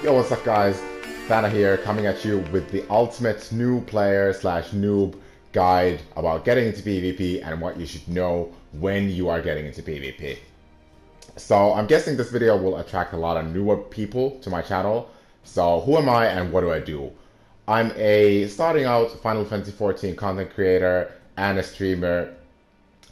Yo, what's up guys? Thana here, coming at you with the ultimate new player slash noob guide about getting into PvP and what you should know when you are getting into PvP. So I'm guessing this video will attract a lot of newer people to my channel. So who am I and what do I do? I'm a starting out Final Fantasy XIV content creator and a streamer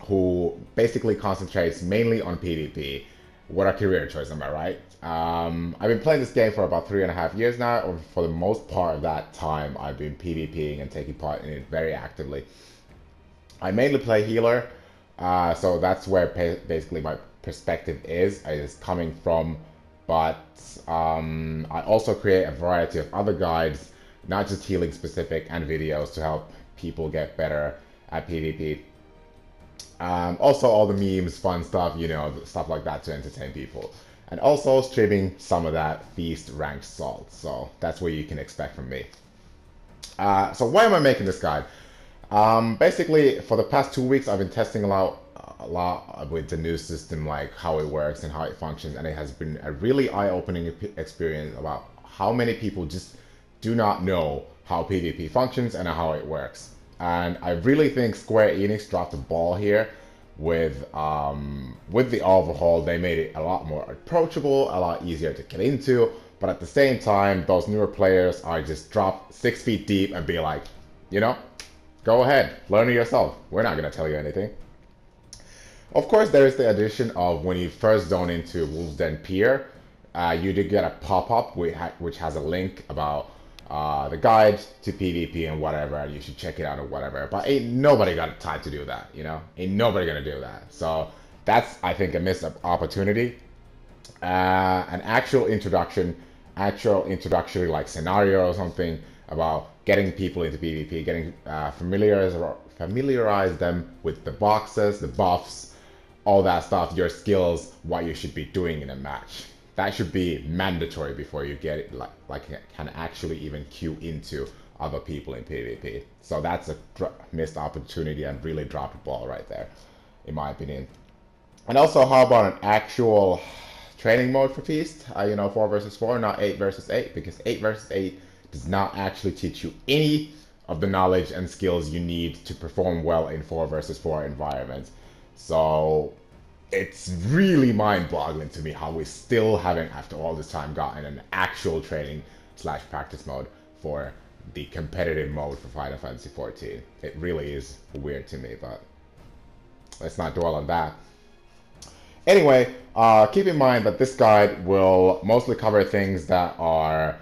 who basically concentrates mainly on PvP. What a career choice, am I right? I've been playing this game for about 3.5 years now, or for the most part of that time I've been PvPing and taking part in it very actively. I mainly play healer, so that's where basically my perspective is coming from, but I also create a variety of other guides, not just healing specific, and videos to help people get better at PvP. Also all the memes, fun stuff, you know, stuff like that to entertain people. And also streaming some of that Feast ranked salt. So that's what you can expect from me. So why am I making this guide? Basically, for the past 2 weeks, I've been testing a lot with the new system, like how it works and how it functions. And it has been a really eye-opening experience about how many people just do not know how PvP functions and how it works. And I really think Square Enix dropped the ball here with the overhaul. They made it a lot more approachable, a lot easier to get into, but at the same time, those newer players are just drop 6 feet deep and be like, you know, go ahead, learn it yourself. We're not going to tell you anything. Of course, there is the addition of when you first zone into Wolf's Den Pier, you do get a pop-up which has a link about the guide to PvP and whatever. You should check it out or whatever. But ain't nobody got time to do that, you know? Ain't nobody gonna do that. So that's, I think, a missed opportunity. An actual introductory like scenario or something about getting people into PvP, getting familiarize them with the boxes, the buffs, all that stuff, your skills, what you should be doing in a match. That should be mandatory before you get it, like can actually even queue into other people in PvP. So that's a missed opportunity and really dropped the ball right there, in my opinion. And also, how about an actual training mode for Feast? You know, 4 versus 4, not 8 versus 8, because 8 versus 8 does not actually teach you any of the knowledge and skills you need to perform well in 4 versus 4 environments. So it's really mind-boggling to me how we still haven't, after all this time, gotten an actual training slash practice mode for the competitive mode for Final Fantasy XIV. It really is weird to me, but let's not dwell on that. Anyway, keep in mind that this guide will mostly cover things that are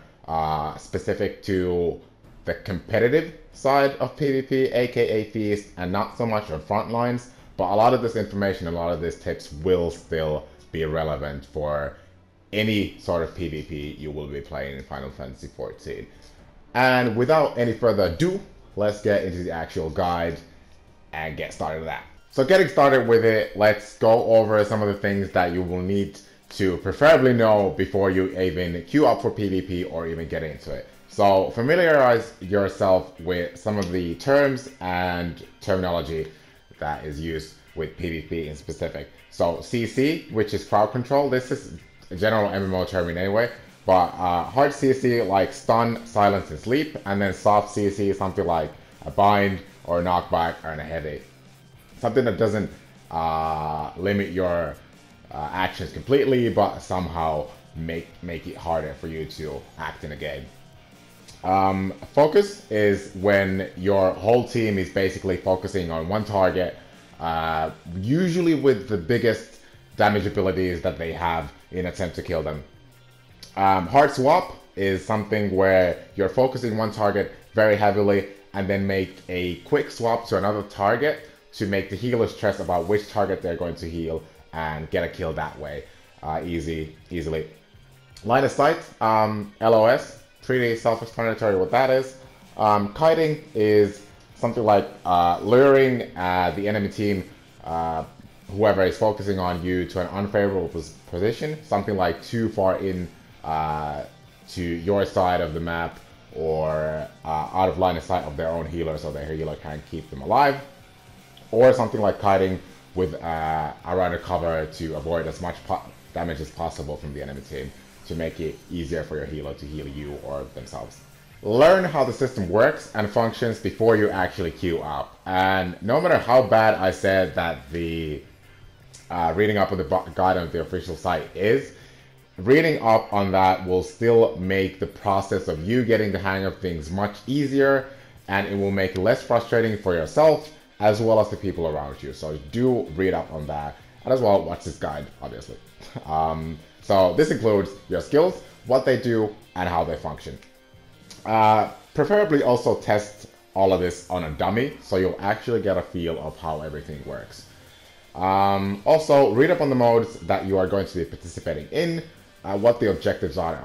specific to the competitive side of PvP, aka Feast, and not so much on front lines. But a lot of this information, a lot of these tips will still be relevant for any sort of PvP you will be playing in Final Fantasy XIV. And without any further ado, let's get into the actual guide and get started with that. So getting started with it, let's go over some of the things that you will need to preferably know before you even queue up for PvP or even get into it. So familiarize yourself with some of the terms and terminology that is used with PvP in specific. So CC, which is crowd control, this is a general MMO term in anyway, but hard CC like stun, silence, and sleep, and then soft CC, something like a bind or a knockback or a headache. Something that doesn't limit your actions completely, but somehow make it harder for you to act in a game. Focus is when your whole team is basically focusing on one target, usually with the biggest damage abilities that they have in attempt to kill them. Hard swap is something where you're focusing one target very heavily and then make a quick swap to another target to make the healer stress about which target they're going to heal and get a kill that way easily. Line of sight, LOS. Pretty self-explanatory what that is. Kiting is something like luring the enemy team, whoever is focusing on you, to an unfavorable position, something like too far in to your side of the map or out of line of sight of their own healer, so their healer can't keep them alive. Or something like kiting with around a cover to avoid as much damage as possible from the enemy team. to make it easier for your healer to heal you or themselves. Learn how the system works and functions before you actually queue up. And no matter how bad I said that the reading up on the guide on the official site is, reading up on that will still make the process of you getting the hang of things much easier, and it will make it less frustrating for yourself as well as the people around you. So do read up on that, and as well watch this guide, obviously. So this includes your skills, what they do, and how they function. Preferably also test all of this on a dummy, so you'll actually get a feel of how everything works. Also, read up on the modes that you are going to be participating in, what the objectives are,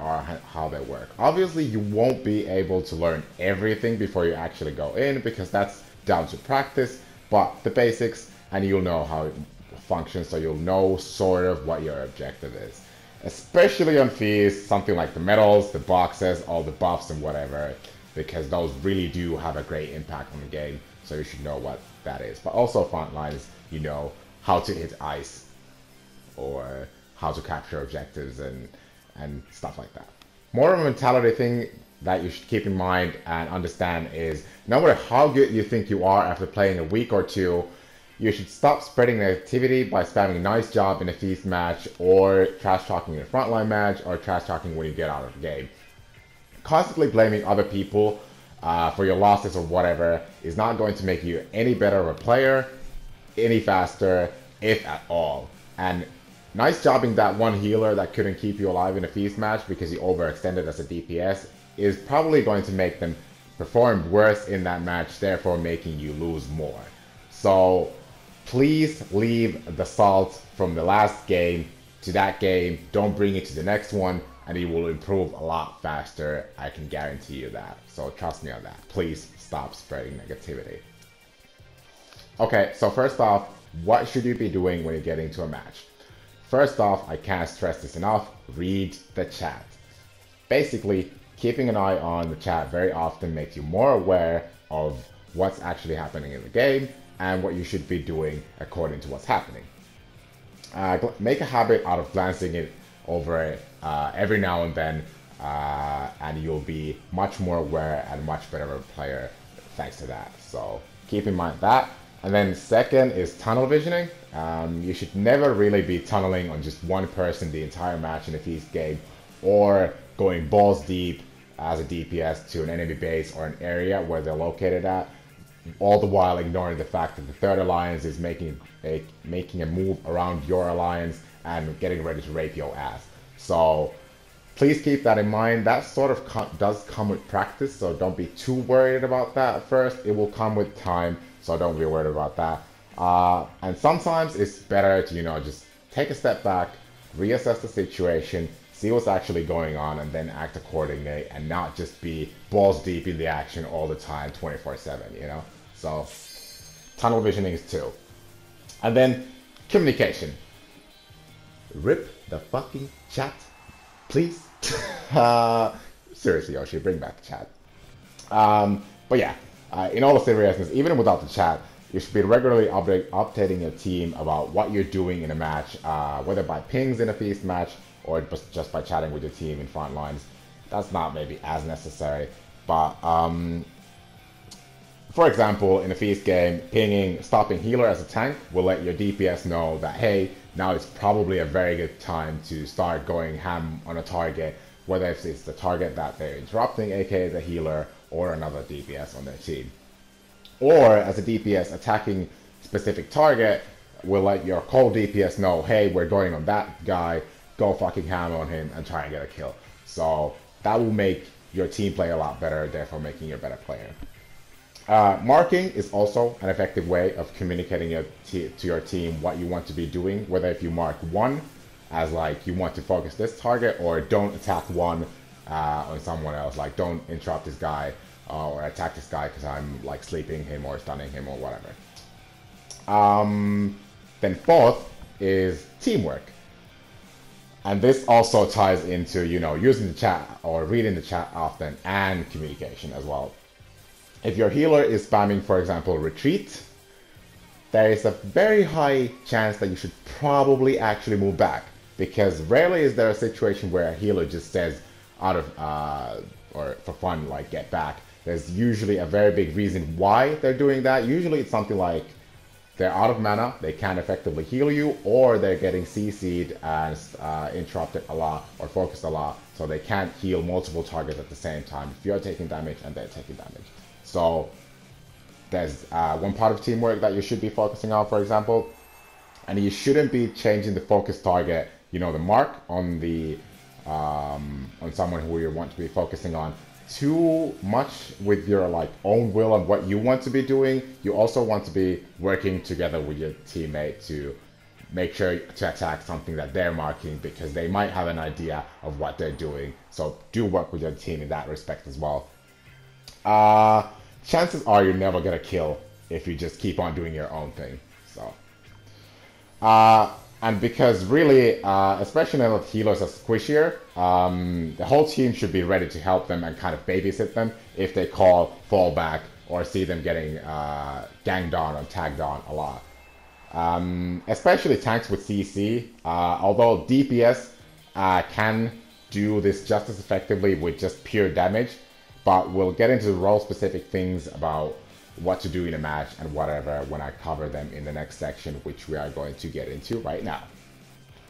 how they work. Obviously, you won't be able to learn everything before you actually go in, because that's down to practice, but the basics, and you'll know how it functions, so you'll know sort of what your objective is. Especially on fees, something like the medals, the boxes, all the buffs and whatever, because those really do have a great impact on the game, so you should know what that is. But also front lines, you know how to hit ice, or how to capture objectives and stuff like that. More of a mentality thing that you should keep in mind and understand is, no matter how good you think you are after playing a week or two, you should stop spreading negativity by spamming nice job in a feast match, or trash talking in a frontline match, or trash talking when you get out of the game. Constantly blaming other people for your losses or whatever is not going to make you any better of a player, any faster, if at all. And nice jobbing that one healer that couldn't keep you alive in a feast match because you overextended as a DPS is probably going to make them perform worse in that match, therefore making you lose more. So please leave the salt from the last game to that game. Don't bring it to the next one, and you will improve a lot faster. I can guarantee you that. So trust me on that. Please stop spreading negativity. Okay, so first off, what should you be doing when you get into a match? First off, I can't stress this enough, read the chat. Basically, keeping an eye on the chat very often makes you more aware of what's actually happening in the game and what you should be doing according to what's happening. Make a habit out of glancing it over every now and then, and you'll be much more aware and much better of a player thanks to that. So keep in mind that. And then second is tunnel visioning. You should never really be tunneling on just one person the entire match in a feast game, or going balls deep as a DPS to an enemy base or an area where they're located at, all the while ignoring the fact that the third alliance is making a move around your alliance and getting ready to rape your ass. So please keep that in mind. That sort of does come with practice, so don't be too worried about that at first. It will come with time, so don't be worried about that. And sometimes it's better to, just take a step back, reassess the situation, see what's actually going on, and then act accordingly, and not just be balls deep in the action all the time, 24/7, So tunnel visioning is two. And then communication. Rip the fucking chat, please. Seriously, Yoshi, bring back the chat. But yeah, in all seriousness, even without the chat, you should be regularly updating your team about what you're doing in a match, whether by pings in a feast match or just by chatting with your team in front lines. That's not maybe as necessary, but for example, in a feast game, pinging stopping healer as a tank will let your DPS know that, hey, now it's probably a very good time to start going ham on a target, whether it's the target that they're interrupting, aka the healer, or another DPS on their team. Or as a DPS, attacking specific target will let your cold DPS know, hey, we're going on that guy, go fucking ham on him and try and get a kill. So that will make your team play a lot better, therefore making you a better player. Marking is also an effective way of communicating to your team what you want to be doing, whether if you mark one as like you want to focus this target, or don't attack one on someone else, like don't interrupt this guy or attack this guy because I'm like sleeping him or stunning him or whatever. Then fourth is teamwork. And this also ties into, using the chat or reading the chat often, and communication as well. If your healer is spamming, for example, retreat, there is a very high chance that you should probably actually move back. because rarely is there a situation where a healer just says out of or for fun, like, get back. There's usually a very big reason why they're doing that. Usually it's something like they're out of mana, they can't effectively heal you, or they're getting CC'd and interrupted a lot or focused a lot, so they can't heal multiple targets at the same time if you're taking damage and they're taking damage. So there's one part of teamwork that you should be focusing on, for example, and you shouldn't be changing the focus target, you know, the mark on the on someone who you want to be focusing on too much with your like own will and what you want to be doing. You also want to be working together with your teammate to make sure to attack something that they're marking, because they might have an idea of what they're doing. So do work with your team in that respect as well. Chances are you're never gonna kill if you just keep on doing your own thing. So and because really, especially now that healers are squishier, the whole team should be ready to help them and kind of babysit them if they call fallback or see them getting ganged on or tagged on a lot. Especially tanks with CC, although DPS can do this just as effectively with just pure damage, but we'll get into role-specific things about what to do in a match and whatever when I cover them in the next section, which we are going to get into right now.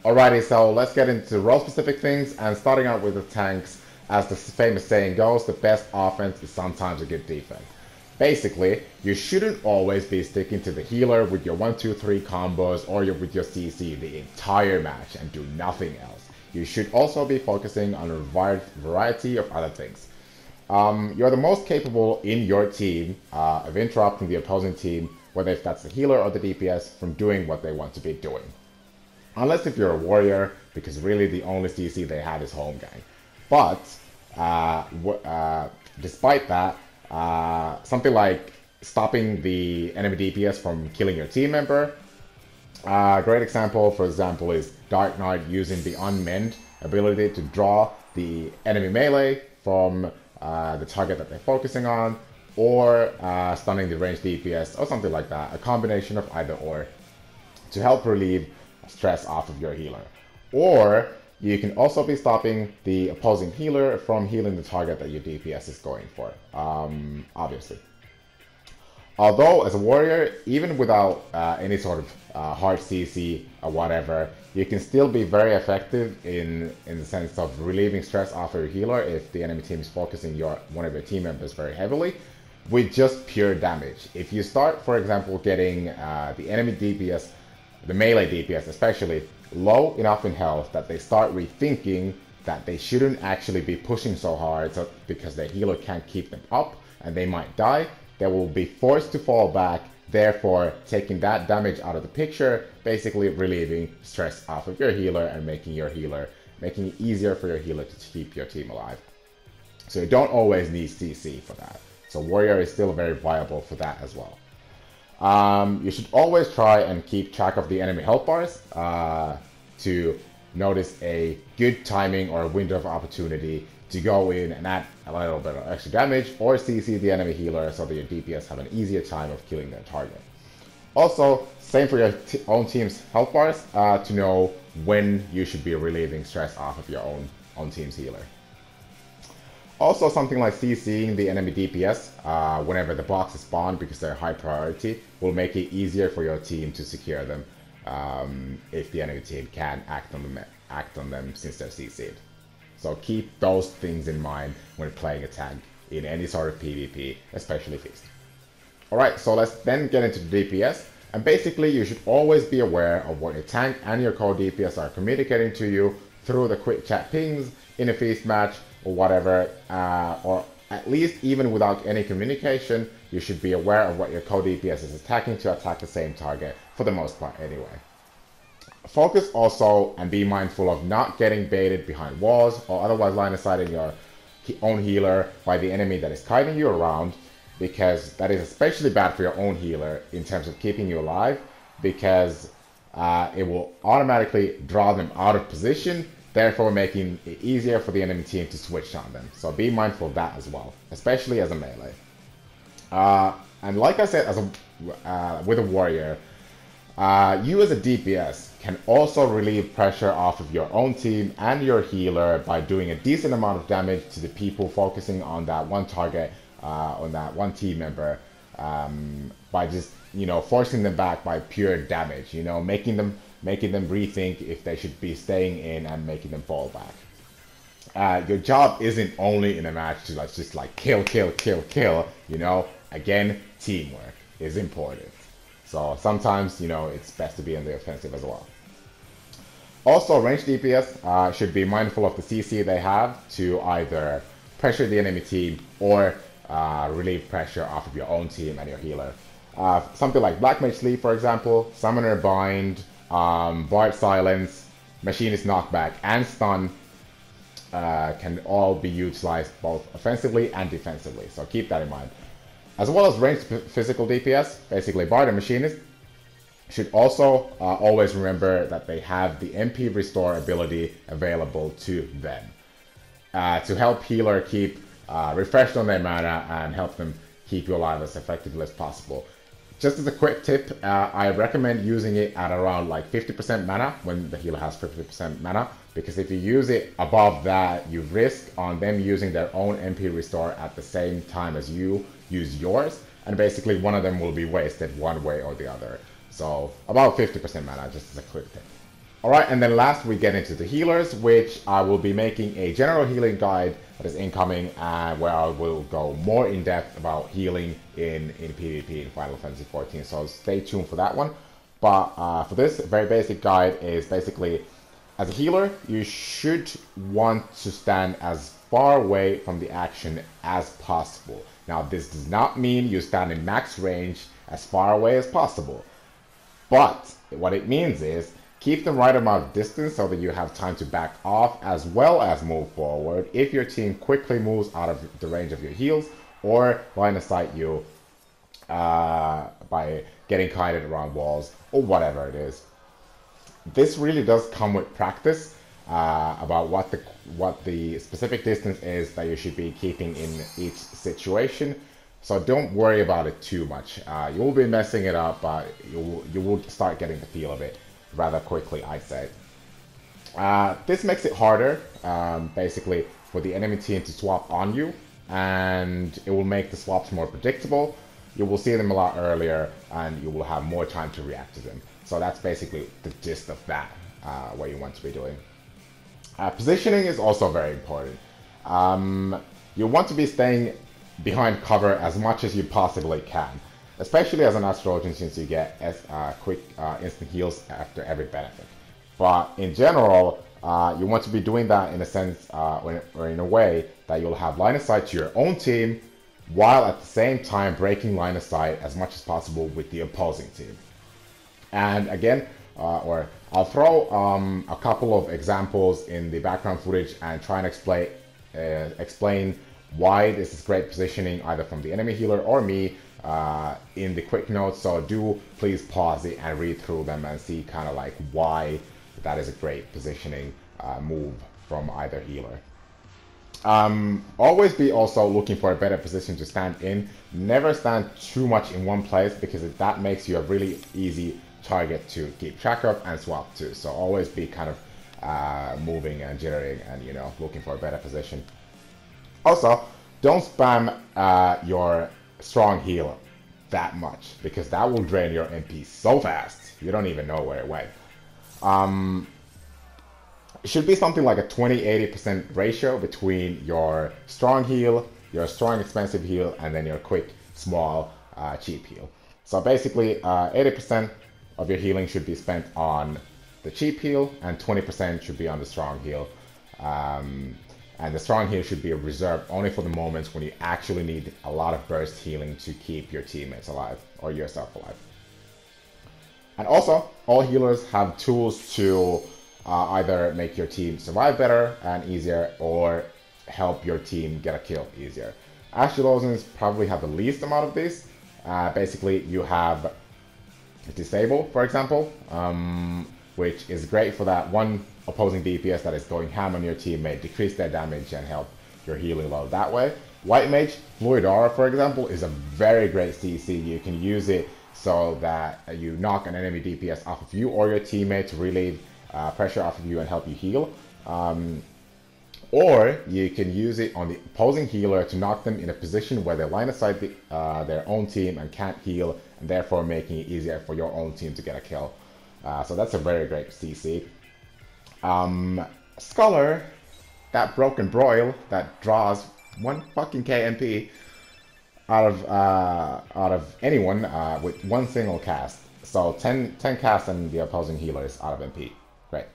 Alrighty, so let's get into role-specific things, and starting out with the tanks. As the famous saying goes, the best offense is sometimes a good defense. Basically, you shouldn't always be sticking to the healer with your 1-2-3 combos or with your CC the entire match and do nothing else. You should also be focusing on a variety of other things. You're the most capable in your team of interrupting the opposing team, whether if that's the healer or the DPS, from doing what they want to be doing. Unless if you're a warrior, because really the only CC they have is home gang. But despite that, something like stopping the enemy DPS from killing your team member. A great example, for example, is Dark Knight using the Unmend ability to draw the enemy melee from the target that they're focusing on, or stunning the ranged DPS or something like that. A combination of either or to help relieve stress off of your healer. Or you can also be stopping the opposing healer from healing the target that your DPS is going for, obviously. Although as a warrior, even without any sort of hard CC or whatever, you can still be very effective in the sense of relieving stress off of your healer if the enemy team is focusing one of your team members very heavily with just pure damage. If you start, for example, getting the enemy DPS, the melee DPS especially, low enough in health that they start rethinking that they shouldn't actually be pushing so hard because their healer can't keep them up and they might die, they will be forced to fall back, therefore taking that damage out of the picture, basically relieving stress off of your healer and making it easier for your healer to keep your team alive. So you don't always need CC for that. So warrior is still very viable for that as well. You should always try and keep track of the enemy health bars to notice a good timing or a window of opportunity to go in and add a little bit of extra damage or CC the enemy healer so that your DPS have an easier time of killing their target. Also, same for your own team's health bars to know when you should be relieving stress off of your own team's healer. Also, something like CCing the enemy DPS whenever the box is spawned, because they're high priority, will make it easier for your team to secure them if the enemy team can act on them since they're CC'd. So keep those things in mind when playing a tank in any sort of PvP, especially Feast. Alright, so let's then get into the DPS. And basically, you should always be aware of what your tank and your co-DPS are communicating to you through the quick chat pings in a Feast match or whatever, or at least even without any communication, you should be aware of what your co-DPS is attacking to attack the same target, for the most part anyway. Focus also and be mindful of not getting baited behind walls or otherwise line of sighting your own healer by the enemy that is kiting you around, because that is especially bad for your own healer in terms of keeping you alive, because it will automatically draw them out of position, therefore making it easier for the enemy team to switch on them. So be mindful of that as well, especially as a melee. And like I said, with a warrior, You as a DPS can also relieve pressure off of your own team and your healer by doing a decent amount of damage to the people focusing on that one target, on that one team member, by just, you know, forcing them back by pure damage, you know, making them rethink if they should be staying in and making them fall back. Your job isn't only in a match to like just like kill, you know. Again, teamwork is important. So sometimes, you know, it's best to be in the offensive as well. Also, ranged DPS should be mindful of the CC they have to either pressure the enemy team or relieve pressure off of your own team and your healer. Something like Black Mage Sleep, for example, Summoner Bind, Bard Silence, Machinist Knockback, and Stun can all be utilized both offensively and defensively, so keep that in mind. As well as ranged physical DPS, basically Bard and Machinist, should also always remember that they have the MP Restore ability available to them to help healer keep refreshed on their mana and help them keep you alive as effectively as possible. Just as a quick tip, I recommend using it at around like 50% mana when the healer has 50% mana, because if you use it above that, you risk on them using their own MP Restore at the same time as you use yours, and basically one of them will be wasted one way or the other. So about 50% mana, just as a quick tip. Alright, and then last we get into the healers, which I will be making a general healing guide that is incoming, where I will go more in depth about healing in PvP in Final Fantasy XIV, so stay tuned for that one. But for this very basic guide is basically, as a healer, you should want to stand as far away from the action as possible. Now, this does not mean you stand in max range as far away as possible, but what it means is keep the right amount of distance so that you have time to back off as well as move forward if your team quickly moves out of the range of your heals or line of sight you by getting kited around walls or whatever it is. This really does come with practice about what the specific distance is that you should be keeping in each situation. So don't worry about it too much. You will be messing it up, but you will start getting the feel of it rather quickly, I'd say. This makes it harder, basically, for the enemy team to swap on you, and it will make the swaps more predictable. You will see them a lot earlier, and you will have more time to react to them. So that's basically the gist of that, what you want to be doing. Positioning is also very important. You want to be staying behind cover as much as you possibly can, especially as an Astrologian, since you get quick instant heals after every benefit. But in general, you want to be doing that in a sense, or in a way that you'll have line of sight to your own team, while at the same time breaking line of sight as much as possible with the opposing team. And again, I'll throw a couple of examples in the background footage and try and explain why this is great positioning either from the enemy healer or me in the quick notes. So do please pause it and read through them and see kind of like why that is a great positioning move from either healer. Always be also looking for a better position to stand in. Never stand too much in one place, because that makes you a really easy target to keep track of and swap to. So always be kind of moving and jittering and, you know, looking for a better position. Also, don't spam your strong heal that much, because that will drain your MP so fast you don't even know where it went. It should be something like a 20-80% ratio between your strong heal, your strong expensive heal, and then your quick small cheap heal. So basically 80% of your healing should be spent on the cheap heal and 20% should be on the strong heal. And the strong heal should be reserved only for the moments when you actually need a lot of burst healing to keep your teammates alive or yourself alive. And also, all healers have tools to either make your team survive better and easier, or help your team get a kill easier. Astrologians probably have the least amount of these. Basically, you have Disable, for example, which is great for that one opposing DPS that is going ham on your teammate, decrease their damage and help your healing load that way. White Mage, Fluid Aura, for example, is a very great CC. You can use it so that you knock an enemy DPS off of you or your teammate to relieve pressure off of you and help you heal. Or you can use it on the opposing healer to knock them in a position where they line of sight their own team and can't heal, and therefore making it easier for your own team to get a kill. So that's a very great CC. Scholar, that broken broil that draws 1 fucking KMP out of anyone with 1 single cast. So 10 casts and the opposing healer is out of MP. Great.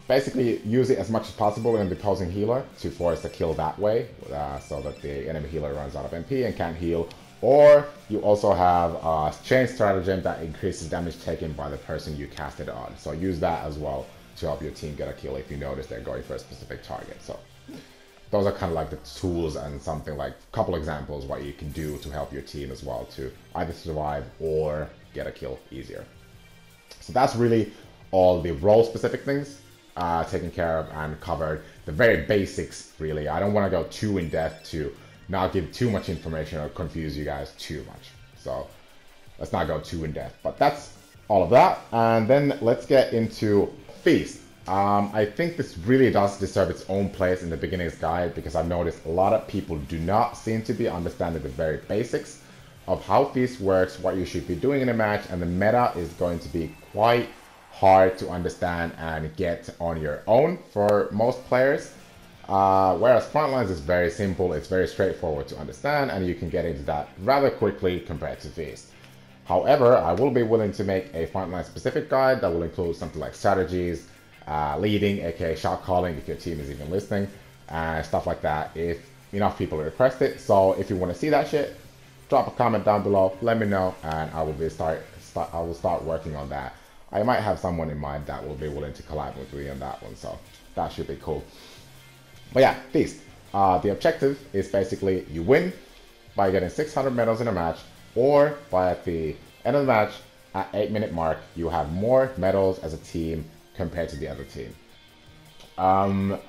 Basically, use it as much as possible in the opposing healer to force a kill that way, so that the enemy healer runs out of MP and can't heal. Or you also have a chain stratagem that increases damage taken by the person you cast it on. So use that as well to help your team get a kill if you notice they're going for a specific target. So those are kind of like the tools and something like a couple examples what you can do to help your team as well to either survive or get a kill easier. So that's really all the role specific things taken care of and covered. The very basics, really. I don't want to go too in depth to not give too much information or confuse you guys too much. So let's not go too in depth. But that's all of that. And then let's get into Feast. I think this really does deserve its own place in the beginner's guide because I've noticed a lot of people do not seem to be understanding the very basics of how Feast works, what you should be doing in a match, and the meta is going to be quite hard to understand and get on your own for most players. Whereas Frontlines is very simple, it's very straightforward to understand, and you can get into that rather quickly compared to Feast. However, I will be willing to make a Frontline specific guide that will include something like strategies, leading, aka shot calling if your team is even listening, and stuff like that if enough people request it. So if you want to see that shit, drop a comment down below, let me know, and I will start working on that. I might have someone in mind that will be willing to collab with me on that one, so that should be cool. But yeah, Feast. The objective is basically you win by getting 600 medals in a match, or by at the end of the match, at 8-minute mark, you have more medals as a team compared to the other team. And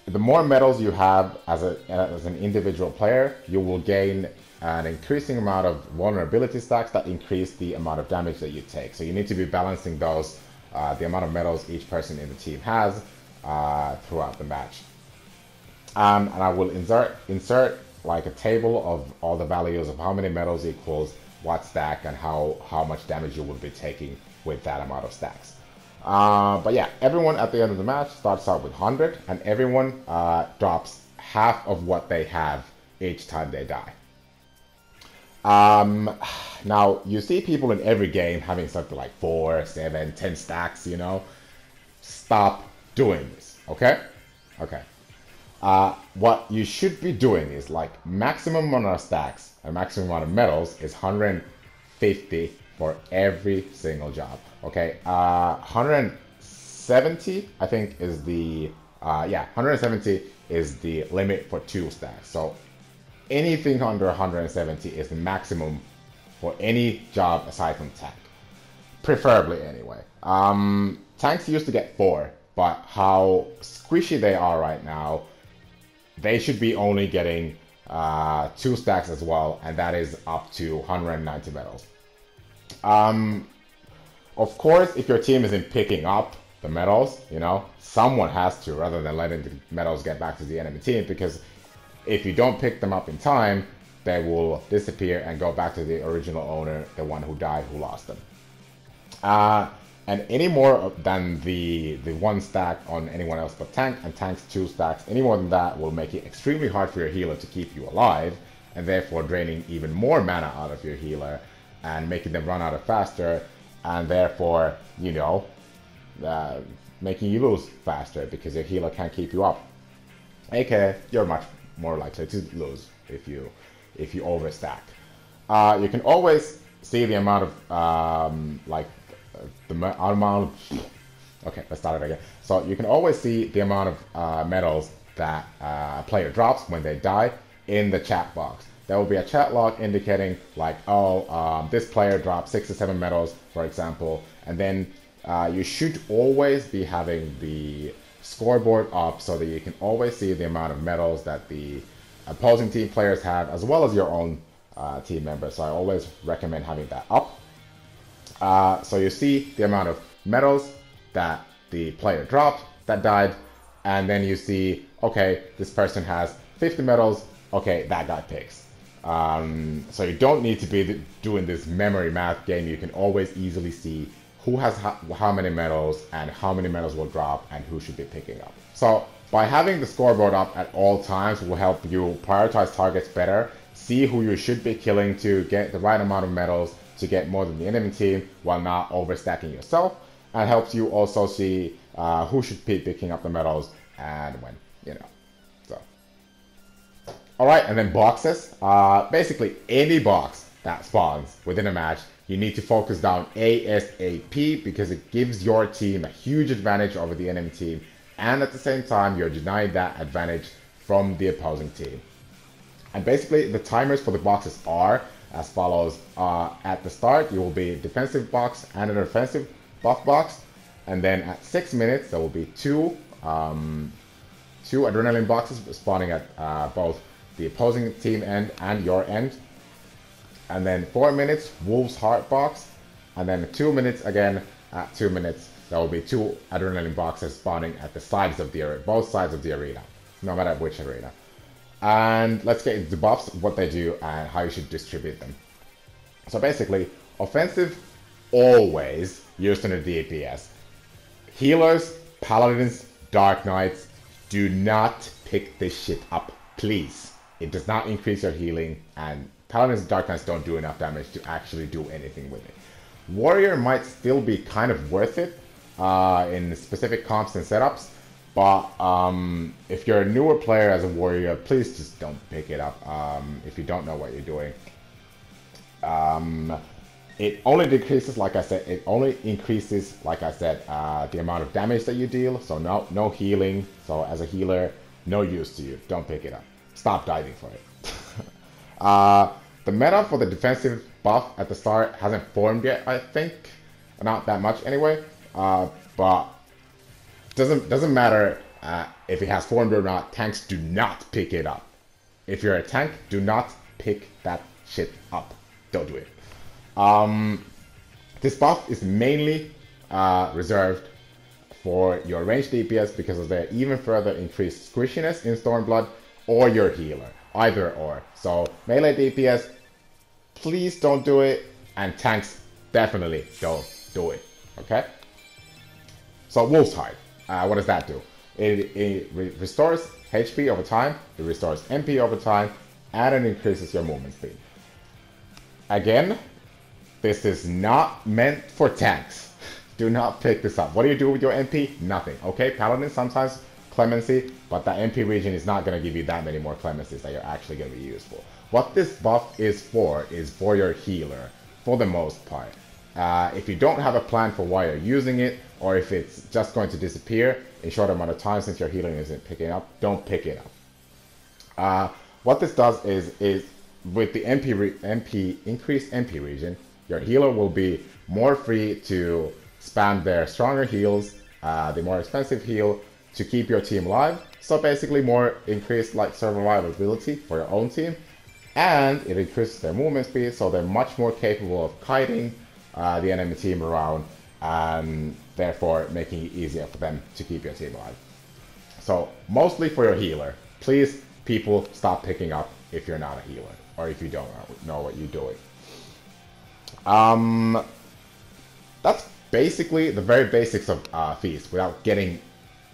the more medals you have as an individual player, you will gain an increasing amount of vulnerability stacks that increase the amount of damage that you take. So you need to be balancing those, the amount of medals each person in the team has throughout the match. And I will insert like a table of all the values of how many medals equals what stack and how much damage you will be taking with that amount of stacks. But yeah, everyone at the end of the match starts out with 100, and everyone drops half of what they have each time they die. Now, you see people in every game having something like 4, 7, 10 stacks, you know? Stop doing this, okay? Okay. What you should be doing is like maximum amount of stacks and maximum amount of medals is 150 for every single job, okay? 170, I think, is the, 170 is the limit for 2 stacks. So anything under 170 is the maximum for any job aside from tank. Preferably anyway. Tanks used to get 4, but how squishy they are right now, they should be only getting 2 stacks as well, and that is up to 190 medals. Of course, if your team isn't picking up the medals, you know, someone has to, rather than letting the medals get back to the enemy team, because if you don't pick them up in time, they will disappear and go back to the original owner, the one who died, who lost them. And any more than the 1 stack on anyone else but tank, and tank's 2 stacks, any more than that will make it extremely hard for your healer to keep you alive, and therefore draining even more mana out of your healer, and making them run out of faster, and therefore, you know, making you lose faster because your healer can't keep you up. AKA, you're much more likely to lose if you overstack. You can always see the amount of okay, let's start it again. So you can always see the amount of medals that a player drops when they die in the chat box. There will be a chat log indicating like, this player dropped 6 or 7 medals, for example, and then you should always be having the scoreboard up so that you can always see the amount of medals that the opposing team players have, as well as your own team member. So I always recommend having that up. So you see the amount of medals that the player dropped that died, and then you see, okay, this person has 50 medals, okay, that guy picks. So you don't need to be doing this memory math game. You can always easily see who has how many medals and how many medals will drop and who should be picking up. So by having the scoreboard up at all times will help you prioritize targets better, see who you should be killing to get the right amount of medals to get more than the enemy team while not overstacking yourself, and helps you also see who should be picking up the medals and when, you know. So, all right, and then boxes. Basically, any box that spawns within a match, you need to focus down ASAP because it gives your team a huge advantage over the enemy team, and at the same time, you're denied that advantage from the opposing team. And basically, the timers for the boxes are as follows. At the start, you will be a defensive box and an offensive buff box, and then at 6 minutes, there will be two adrenaline boxes spawning at both the opposing team end and your end. And then 4 minutes, Wolf's Heart box, and then 2 minutes again. At 2 minutes, there will be two adrenaline boxes spawning at the sides of the arena, both sides of the arena, no matter which arena. And let's get into the buffs, what they do, and how you should distribute them. So basically, offensive always used in a DPS. Healers, paladins, dark knights, do not pick this shit up, please. It does not increase your healing, and paladins and dark knights don't do enough damage to actually do anything with it. Warrior might still be kind of worth it in specific comps and setups, but if you're a newer player as a warrior, please just don't pick it up if you don't know what you're doing. It only decreases, like I said, it only increases, like I said, the amount of damage that you deal. So no healing. So as a healer, no use to you. Don't pick it up. Stop diving for it. The meta for the defensive buff at the start hasn't formed yet, I think. Not that much anyway. But doesn't matter if it has formed or not. Tanks do not pick it up. If you're a tank, do not pick that shit up. Don't do it. This buff is mainly reserved for your ranged DPS because of their even further increased squishiness in Stormblood, or your healer, either or. So melee DPS, please don't do it, and tanks definitely don't do it. Okay. So Wolf's Heart, what does that do? It restores HP over time, it restores MP over time, and it increases your movement speed. Again, this is not meant for tanks. Do not pick this up. What do you do with your MP? Nothing. Okay, Paladin sometimes clemency, but that MP region is not going to give you that many more clemencies that you're actually going to be useful. What this buff is for your healer, for the most part. If you don't have a plan for why you're using it, or if it's just going to disappear in a short amount of time since your healing isn't picking up, don't pick it up. What this does is with the increased MP region, your healer will be more free to spam their stronger heals, the more expensive heal, to keep your team alive. So basically more increased like survivability for your own team, and it increases their movement speed, so they're much more capable of kiting the enemy team around, and therefore making it easier for them to keep your team alive. So mostly for your healer. Please, people, stop picking up if you're not a healer, or if you don't know what you're doing. That's basically the very basics of Feast, without getting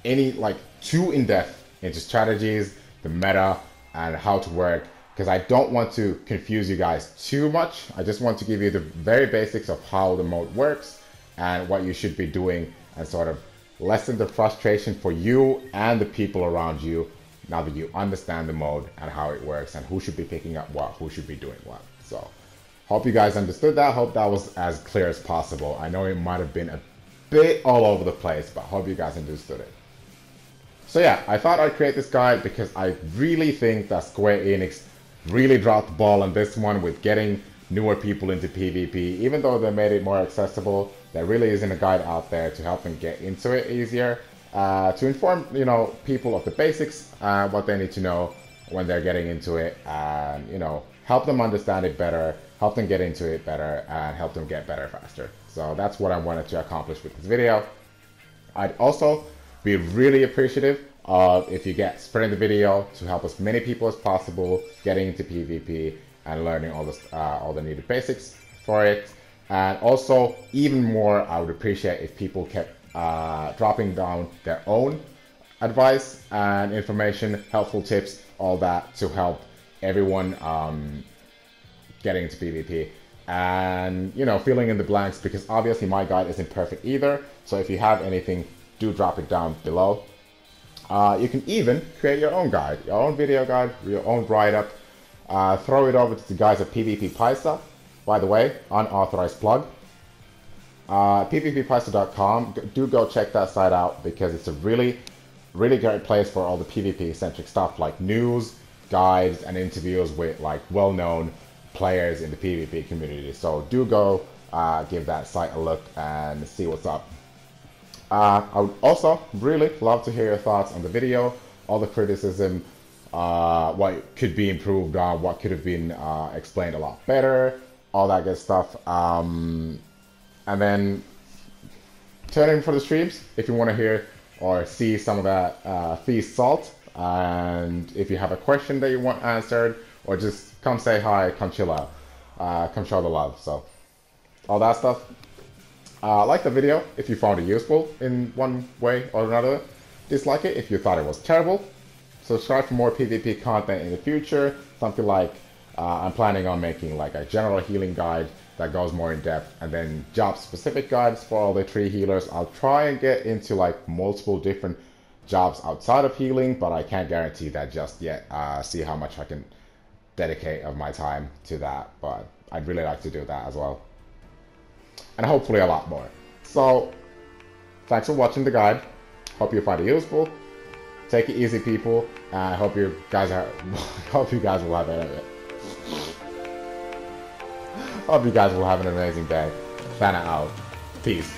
any like too in-depth into strategies, the meta, and how to work, because I don't want to confuse you guys too much. I just want to give you the very basics of how the mode works and what you should be doing, and sort of lessen the frustration for you and the people around you now that you understand the mode and how it works and who should be picking up what, who should be doing what. So hope you guys understood that. Hope that was as clear as possible. I know it might have been a bit all over the place, but hope you guys understood it. So yeah, I thought I'd create this guide because I really think that Square Enix really dropped the ball on this one with getting newer people into PvP. Even though they made it more accessible, there really isn't a guide out there to help them get into it easier. To inform, you know, people of the basics, what they need to know when they're getting into it, and, you know, help them understand it better, help them get into it better, and help them get better faster. So that's what I wanted to accomplish with this video. I'd also be really appreciative of if you get spreading the video to help as many people as possible getting into PvP and learning all the needed basics for it. And also, even more, I would appreciate if people kept dropping down their own advice and information, helpful tips, all that to help everyone getting into PvP. And, you know, filling in the blanks, because obviously my guide isn't perfect either. So if you have anything, do drop it down below. You can even create your own guide, your own video guide, your own write-up. Throw it over to the guys at PvP Paisa. By the way, unauthorized plug. PvPpaisa.com. Do go check that site out, because it's a really great place for all the PvP-centric stuff like news, guides, and interviews with like well-known players in the PvP community. So do go give that site a look and see what's up. I would also really love to hear your thoughts on the video, all the criticism, what could be improved on, what could have been explained a lot better, all that good stuff. And then turn in for the streams if you want to hear or see some of that feast salt. And if you have a question that you want answered, or just come say hi, come chill out, come show the love. So all that stuff. Like the video if you found it useful in one way or another. Dislike it if you thought it was terrible. Subscribe for more PvP content in the future. Something like I'm planning on making like a general healing guide that goes more in depth, and then job specific guides for all the tree healers. I'll try and get into like multiple different jobs outside of healing, but I can't guarantee that just yet. See how much I can dedicate of my time to that, but I'd really like to do that as well. And hopefully a lot more. So, thanks for watching the guide. Hope you find it useful. Take it easy, people. And I hope you guys will have an amazing day. Fana out. Peace.